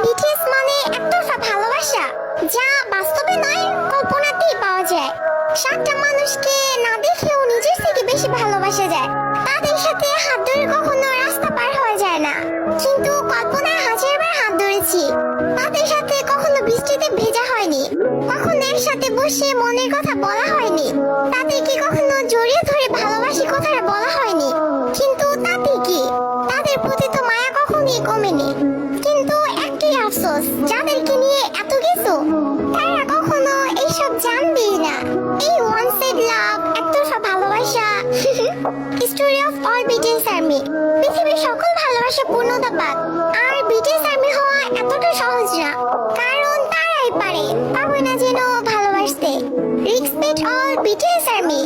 BTS মানে একতরফা ভালোবাসা, যা বাস্তবে নয় কল্পনাতেই পাওয়া যায়। সাতটা মানুষকে না দেখলেও নিজের থেকে বেশি ভালোবাসা যায়। তাদের সাথে হাত ধরে কখনো রাস্তা পার হওয়া যায় না, কিন্তু কল্পনায় হাজারবার হাত ধরেছি। তাদের সাথে কখনো বৃষ্টিতে ভেজা হয়নি, কখনো একসাথে বসে মনের কথা বলা হয়নি, তাদেরকে কখনো জড়িয়ে ধরে ভালোবাসি কথাটা বলা হয়নি। কিন্তু তাতে কি, তাদের প্রতি তো মায়া কখনোই কমেনি। কিন্তু একটাই আফসোস, যাদেরকে নিয়ে এত কিছু তারা কখনো এইসব জানবেই না। এই ওয়ান সাইড লাভ, একতরফা ভালোবাসা। Story of all BTS army. পৃথিবীর সকল ভালোবাসা পূর্ণতা পাক, আর বিটিএস আর্মি হওয়া এতটা সহজ না, কারণ তারাই পারে না যেন ভালোবাসতে। Respect all BTS army.